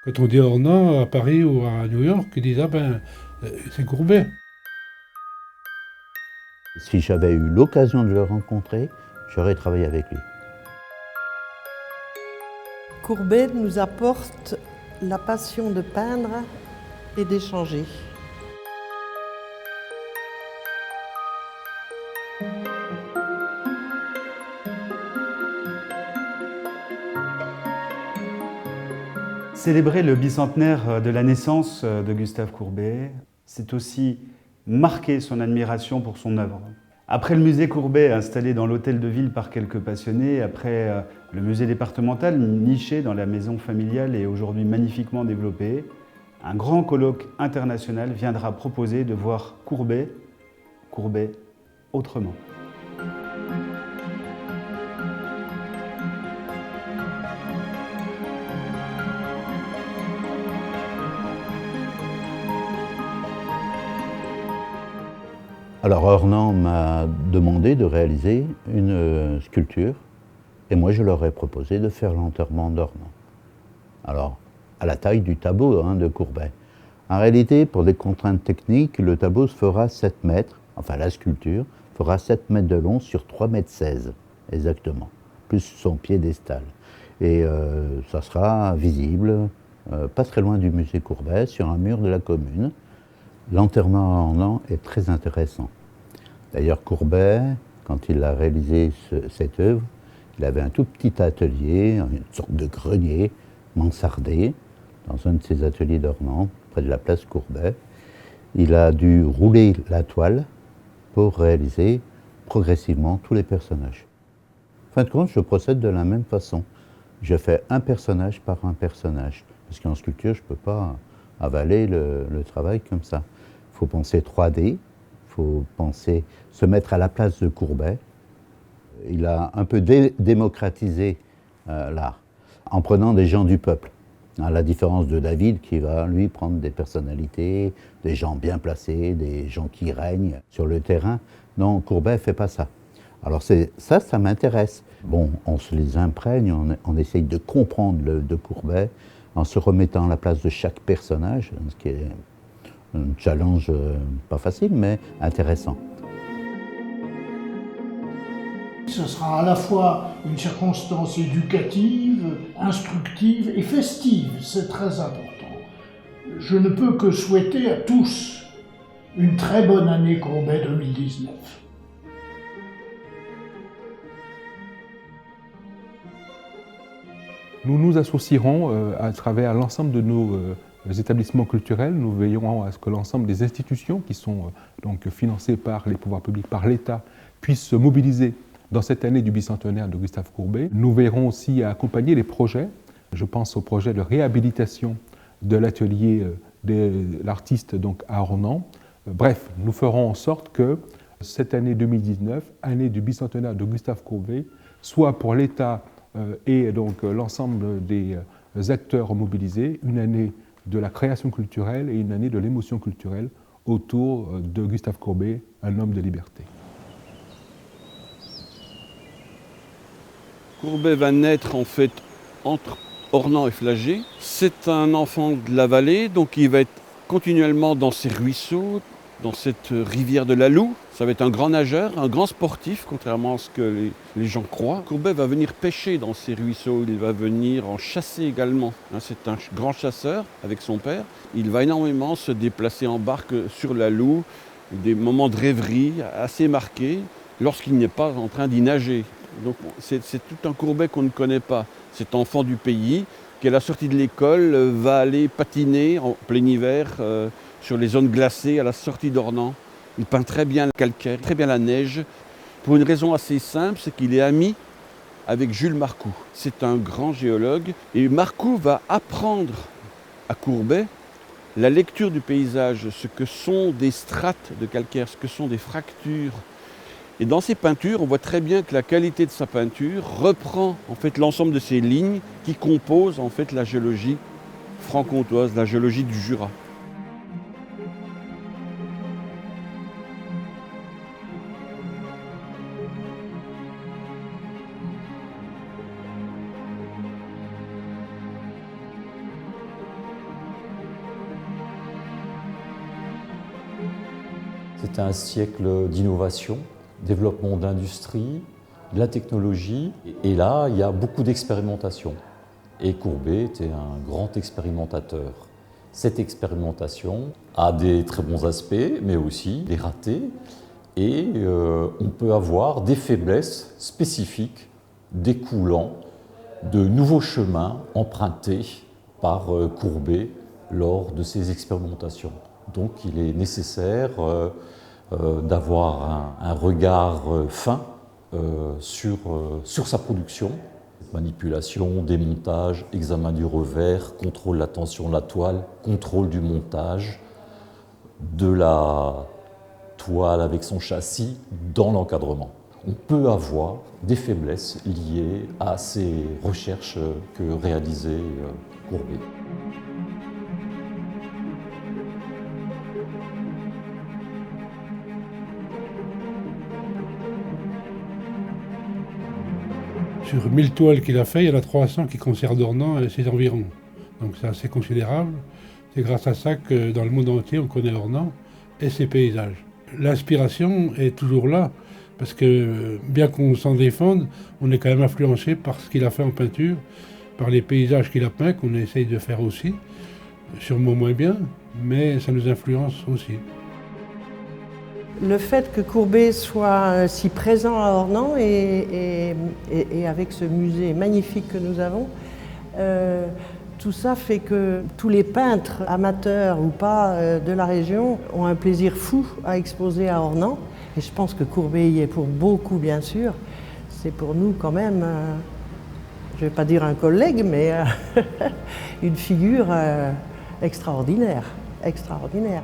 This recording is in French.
Quand on dit Ornans à Paris ou à New York, ils disent ah ben c'est Courbet. Si j'avais eu l'occasion de le rencontrer, j'aurais travaillé avec lui. Courbet nous apporte la passion de peindre et d'échanger. Célébrer le bicentenaire de la naissance de Gustave Courbet, c'est aussi marquer son admiration pour son œuvre. Après le musée Courbet, installé dans l'hôtel de ville par quelques passionnés, après le musée départemental, niché dans la maison familiale et aujourd'hui magnifiquement développé, un grand colloque international viendra proposer de voir Courbet autrement. Alors Ornans m'a demandé de réaliser une sculpture et moi je leur ai proposé de faire l'enterrement d'Ornans. Alors, à la taille du tableau de Courbet. En réalité, pour des contraintes techniques, le tableau se fera 7 mètres, enfin la sculpture fera 7 mètres de long sur 3 mètres 16 exactement, plus son piédestal. Et ça sera visible, pas très loin du musée Courbet, sur un mur de la commune. L'enterrement Ornans est très intéressant. D'ailleurs, Courbet, quand il a réalisé cette œuvre, il avait un tout petit atelier, une sorte de grenier mansardé, dans un de ses ateliers d'Ornans, près de la place Courbet. Il a dû rouler la toile pour réaliser progressivement tous les personnages. En fin de compte, je procède de la même façon. Je fais un personnage par un personnage, parce qu'en sculpture, je ne peux pas avaler le travail comme ça. Il faut penser 3D, il faut penser se mettre à la place de Courbet. Il a un peu démocratisé l'art, en prenant des gens du peuple. À la différence de David, qui va, lui, prendre des personnalités, des gens bien placés, des gens qui règnent sur le terrain. Non, Courbet ne fait pas ça. Alors ça m'intéresse. Bon, on se les imprègne, on essaye de comprendre de Courbet en se remettant à la place de chaque personnage, ce qui est un challenge pas facile, mais intéressant. Ce sera à la fois une circonstance éducative, instructive et festive, c'est très important. Je ne peux que souhaiter à tous une très bonne année Courbet 2019. Nous nous associerons à travers l'ensemble de nos établissements culturels. Nous veillerons à ce que l'ensemble des institutions qui sont donc financées par les pouvoirs publics, par l'État, puissent se mobiliser dans cette année du bicentenaire de Gustave Courbet. Nous veillerons aussi à accompagner les projets. Je pense au projet de réhabilitation de l'atelier de l'artiste donc à Ornans. Bref, nous ferons en sorte que cette année 2019, année du bicentenaire de Gustave Courbet, soit pour l'État et donc l'ensemble des acteurs mobilisés, une année de la création culturelle et une année de l'émotion culturelle autour de Gustave Courbet, un homme de liberté. Courbet va naître en fait entre Ornans et Flagey. C'est un enfant de la vallée, donc il va être continuellement dans ces ruisseaux, dans cette rivière de la Loue. Ça va être un grand nageur, un grand sportif, contrairement à ce que les gens croient. Courbet va venir pêcher dans ces ruisseaux, il va venir en chasser également. C'est un grand chasseur avec son père. Il va énormément se déplacer en barque sur la Loue, des moments de rêverie assez marqués lorsqu'il n'est pas en train d'y nager. Donc c'est tout un Courbet qu'on ne connaît pas. Cet enfant du pays qui, à la sortie de l'école, va aller patiner en plein hiver sur les zones glacées à la sortie d'Ornans. Il peint très bien le calcaire, très bien la neige, pour une raison assez simple, c'est qu'il est ami avec Jules Marcoux. C'est un grand géologue et Marcoux va apprendre à Courbet la lecture du paysage, ce que sont des strates de calcaire, ce que sont des fractures. Et dans ces peintures, on voit très bien que la qualité de sa peinture reprend en fait l'ensemble de ces lignes qui composent en fait la géologie franc-comtoise, la géologie du Jura. C'était un siècle d'innovation, développement d'industrie, de la technologie. Et là, il y a beaucoup d'expérimentation. Et Courbet était un grand expérimentateur. Cette expérimentation a des très bons aspects, mais aussi des ratés. Et on peut avoir des faiblesses spécifiques découlant de nouveaux chemins empruntés par Courbet lors de ses expérimentations. Donc il est nécessaire d'avoir un regard fin sur sa production. Manipulation, démontage, examen du revers, contrôle de la tension de la toile, contrôle du montage, de la toile avec son châssis dans l'encadrement. On peut avoir des faiblesses liées à ces recherches que réalisait Courbet. Sur 1000 toiles qu'il a fait, il y en a 300 qui concernent Ornans et ses environs. Donc c'est assez considérable. C'est grâce à ça que dans le monde entier, on connaît Ornans et ses paysages. L'inspiration est toujours là, parce que bien qu'on s'en défende, on est quand même influencé par ce qu'il a fait en peinture, par les paysages qu'il a peints, qu'on essaye de faire aussi, sûrement moins bien, mais ça nous influence aussi. Le fait que Courbet soit si présent à Ornans et avec ce musée magnifique que nous avons, tout ça fait que tous les peintres, amateurs ou pas, de la région ont un plaisir fou à exposer à Ornans. Et je pense que Courbet y est pour beaucoup, bien sûr. C'est pour nous quand même, je ne vais pas dire un collègue, mais une figure extraordinaire, extraordinaire.